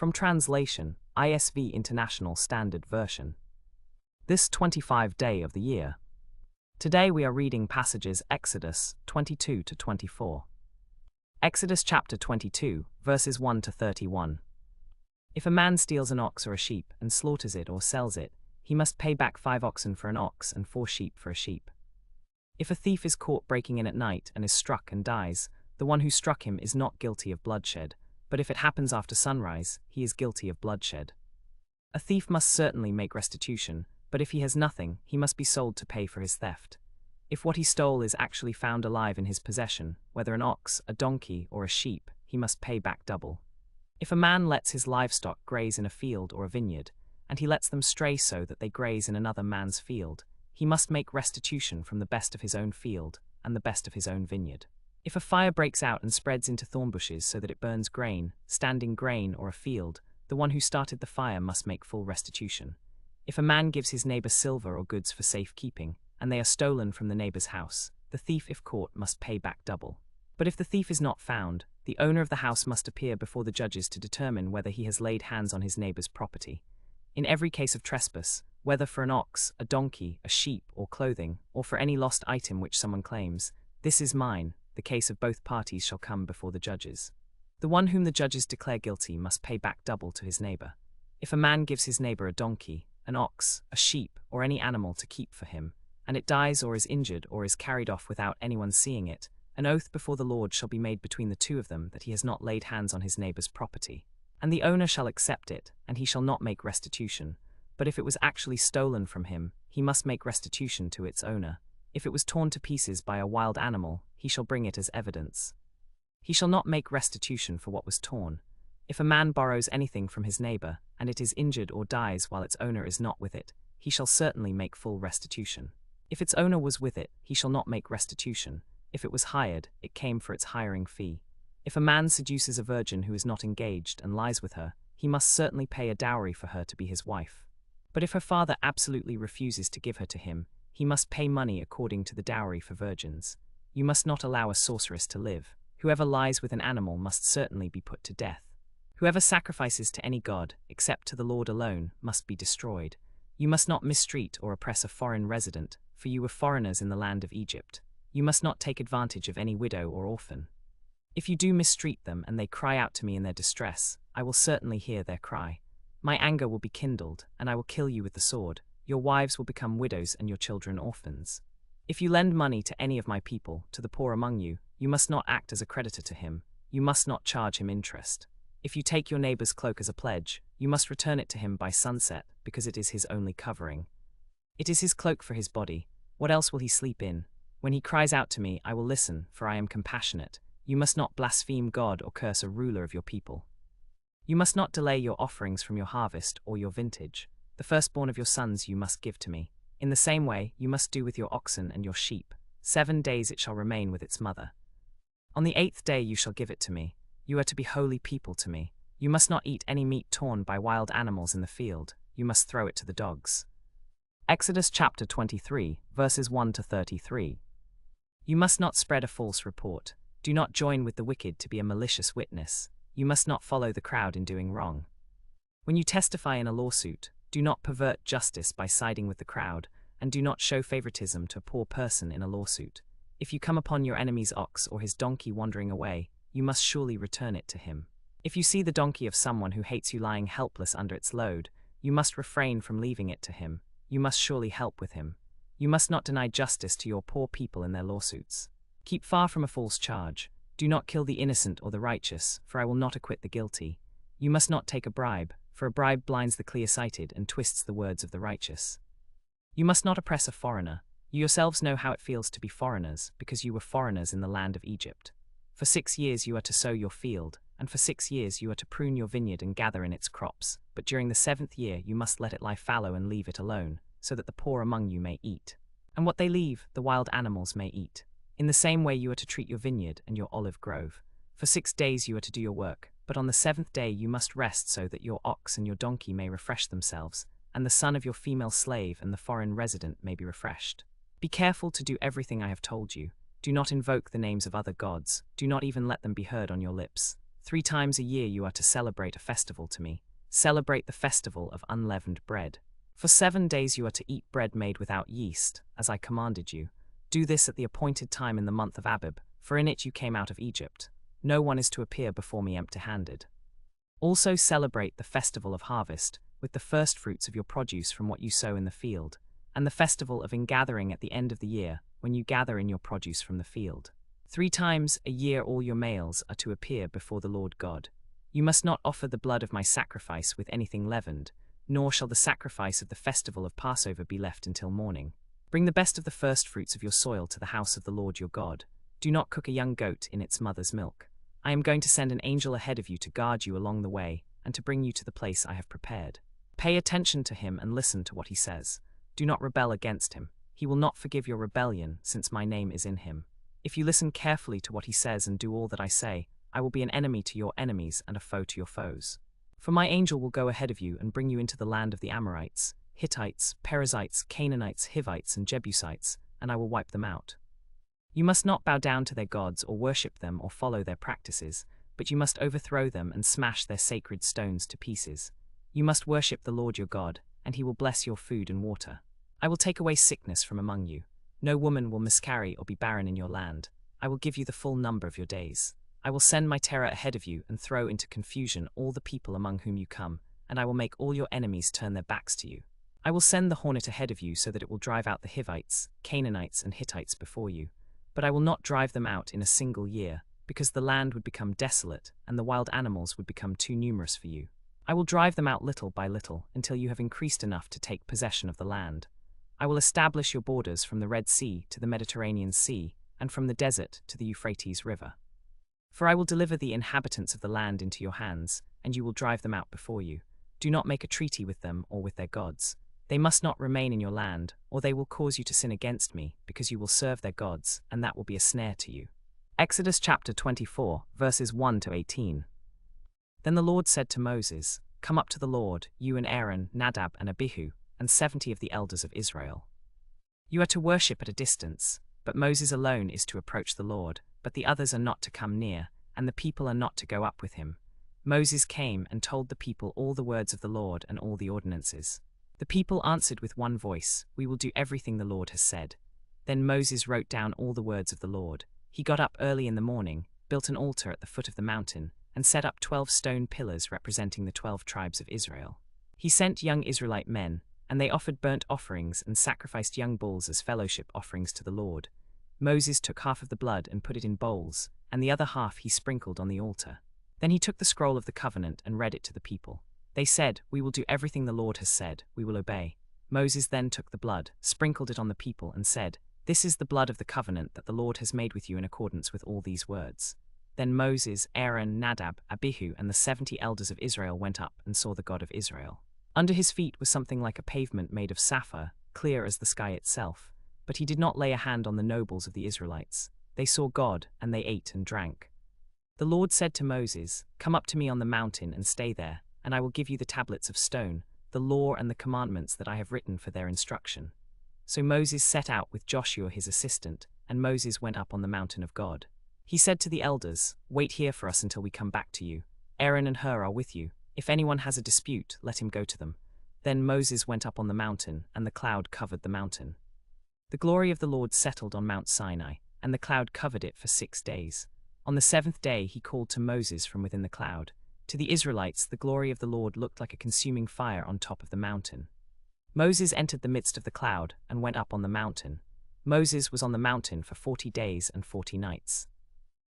From translation, ISV International Standard Version. This 25th day of the year. Today we are reading passages Exodus 22 to 24. Exodus chapter 22, verses 1 to 31. If a man steals an ox or a sheep and slaughters it or sells it, he must pay back 5 oxen for an ox and 4 sheep for a sheep. If a thief is caught breaking in at night and is struck and dies, the one who struck him is not guilty of bloodshed, but if it happens after sunrise, he is guilty of bloodshed. A thief must certainly make restitution, but if he has nothing, he must be sold to pay for his theft. If what he stole is actually found alive in his possession, whether an ox, a donkey, or a sheep, he must pay back double. If a man lets his livestock graze in a field or a vineyard, and he lets them stray so that they graze in another man's field, he must make restitution from the best of his own field and the best of his own vineyard. If a fire breaks out and spreads into thorn bushes so that it burns grain, standing grain or a field, the one who started the fire must make full restitution. If a man gives his neighbor silver or goods for safekeeping, and they are stolen from the neighbor's house, the thief, if caught, must pay back double. But if the thief is not found, the owner of the house must appear before the judges to determine whether he has laid hands on his neighbor's property. In every case of trespass, whether for an ox, a donkey, a sheep, or clothing, or for any lost item which someone claims, "This is mine," the case of both parties shall come before the judges. The one whom the judges declare guilty must pay back double to his neighbor. If a man gives his neighbor a donkey, an ox, a sheep, or any animal to keep for him, and it dies or is injured or is carried off without anyone seeing it, an oath before the Lord shall be made between the two of them that he has not laid hands on his neighbor's property. And the owner shall accept it, and he shall not make restitution. But if it was actually stolen from him, he must make restitution to its owner. If it was torn to pieces by a wild animal, he shall bring it as evidence. He shall not make restitution for what was torn. If a man borrows anything from his neighbor, and it is injured or dies while its owner is not with it, he shall certainly make full restitution. If its owner was with it, he shall not make restitution. If it was hired, it came for its hiring fee. If a man seduces a virgin who is not engaged and lies with her, he must certainly pay a dowry for her to be his wife. But if her father absolutely refuses to give her to him, he must pay money according to the dowry for virgins. You must not allow a sorceress to live. Whoever lies with an animal must certainly be put to death. Whoever sacrifices to any god, except to the Lord alone, must be destroyed. You must not mistreat or oppress a foreign resident, for you were foreigners in the land of Egypt. You must not take advantage of any widow or orphan. If you do mistreat them and they cry out to me in their distress, I will certainly hear their cry. My anger will be kindled, and I will kill you with the sword. Your wives will become widows and your children orphans. If you lend money to any of my people, to the poor among you, you must not act as a creditor to him. You must not charge him interest. If you take your neighbor's cloak as a pledge, you must return it to him by sunset, because it is his only covering. It is his cloak for his body. What else will he sleep in? When he cries out to me, I will listen, for I am compassionate. You must not blaspheme God or curse a ruler of your people. You must not delay your offerings from your harvest or your vintage. The firstborn of your sons you must give to me. In the same way, you must do with your oxen and your sheep. 7 days it shall remain with its mother. On the 8th day you shall give it to me. You are to be holy people to me. You must not eat any meat torn by wild animals in the field. You must throw it to the dogs. Exodus chapter 23, verses 1 to 33. You must not spread a false report. Do not join with the wicked to be a malicious witness. You must not follow the crowd in doing wrong. When you testify in a lawsuit, do not pervert justice by siding with the crowd, and do not show favoritism to a poor person in a lawsuit. If you come upon your enemy's ox or his donkey wandering away, you must surely return it to him. If you see the donkey of someone who hates you lying helpless under its load, you must refrain from leaving it to him. You must surely help with him. You must not deny justice to your poor people in their lawsuits. Keep far from a false charge. Do not kill the innocent or the righteous, for I will not acquit the guilty. You must not take a bribe, for a bribe blinds the clear-sighted and twists the words of the righteous. You must not oppress a foreigner. You yourselves know how it feels to be foreigners, because you were foreigners in the land of Egypt. For 6 years you are to sow your field, and for 6 years you are to prune your vineyard and gather in its crops, but during the 7th year you must let it lie fallow and leave it alone, so that the poor among you may eat. And what they leave, the wild animals may eat. In the same way you are to treat your vineyard and your olive grove. For 6 days you are to do your work, but on the 7th day you must rest so that your ox and your donkey may refresh themselves, and the son of your female slave and the foreign resident may be refreshed. Be careful to do everything I have told you. Do not invoke the names of other gods. Do not even let them be heard on your lips. 3 times a year you are to celebrate a festival to me. Celebrate the festival of unleavened bread. For 7 days you are to eat bread made without yeast, as I commanded you. Do this at the appointed time in the month of Abib, for in it you came out of Egypt. No one is to appear before me empty-handed. Also celebrate the festival of harvest, with the first fruits of your produce from what you sow in the field, and the festival of ingathering at the end of the year, when you gather in your produce from the field. 3 times a year all your males are to appear before the Lord God. You must not offer the blood of my sacrifice with anything leavened, nor shall the sacrifice of the festival of Passover be left until morning. Bring the best of the first fruits of your soil to the house of the Lord your God. Do not cook a young goat in its mother's milk. I am going to send an angel ahead of you to guard you along the way, and to bring you to the place I have prepared. Pay attention to him and listen to what he says. Do not rebel against him. He will not forgive your rebellion, since my name is in him. If you listen carefully to what he says and do all that I say, I will be an enemy to your enemies and a foe to your foes. For my angel will go ahead of you and bring you into the land of the Amorites, Hittites, Perizzites, Canaanites, Hivites, and Jebusites, and I will wipe them out. You must not bow down to their gods or worship them or follow their practices, but you must overthrow them and smash their sacred stones to pieces. You must worship the Lord your God, and he will bless your food and water. I will take away sickness from among you. No woman will miscarry or be barren in your land. I will give you the full number of your days. I will send my terror ahead of you and throw into confusion all the people among whom you come, and I will make all your enemies turn their backs to you. I will send the hornet ahead of you so that it will drive out the Hivites, Canaanites, and Hittites before you. But I will not drive them out in a single year, because the land would become desolate and the wild animals would become too numerous for you. I will drive them out little by little until you have increased enough to take possession of the land. I will establish your borders from the Red Sea to the Mediterranean Sea, and from the desert to the Euphrates River. For I will deliver the inhabitants of the land into your hands, and you will drive them out before you. Do not make a treaty with them or with their gods. They must not remain in your land, or they will cause you to sin against me, because you will serve their gods, and that will be a snare to you. Exodus chapter 24, verses 1 to 18. Then the Lord said to Moses, Come up to the Lord, you and Aaron, Nadab and Abihu, and 70 of the elders of Israel. You are to worship at a distance, but Moses alone is to approach the Lord, but the others are not to come near, and the people are not to go up with him. Moses came and told the people all the words of the Lord and all the ordinances. The people answered with one voice, We will do everything the Lord has said. Then Moses wrote down all the words of the Lord. He got up early in the morning, built an altar at the foot of the mountain, and set up 12 stone pillars representing the 12 tribes of Israel. He sent young Israelite men, and they offered burnt offerings and sacrificed young bulls as fellowship offerings to the Lord. Moses took half of the blood and put it in bowls, and the other half he sprinkled on the altar. Then he took the scroll of the covenant and read it to the people. They said, We will do everything the Lord has said, we will obey. Moses then took the blood, sprinkled it on the people, and said, This is the blood of the covenant that the Lord has made with you in accordance with all these words. Then Moses, Aaron, Nadab, Abihu, and the 70 elders of Israel went up and saw the God of Israel. Under his feet was something like a pavement made of sapphire, clear as the sky itself. But he did not lay a hand on the nobles of the Israelites. They saw God, and they ate and drank. The Lord said to Moses, Come up to me on the mountain and stay there, and I will give you the tablets of stone, the law and the commandments that I have written for their instruction. So Moses set out with Joshua his assistant, and Moses went up on the mountain of God. He said to the elders, Wait here for us until we come back to you. Aaron and Hur are with you. If anyone has a dispute, let him go to them. Then Moses went up on the mountain, and the cloud covered the mountain. The glory of the Lord settled on Mount Sinai, and the cloud covered it for 6 days. On the 7th day he called to Moses from within the cloud. To the Israelites the glory of the Lord looked like a consuming fire on top of the mountain. Moses entered the midst of the cloud and went up on the mountain. Moses was on the mountain for 40 days and 40 nights.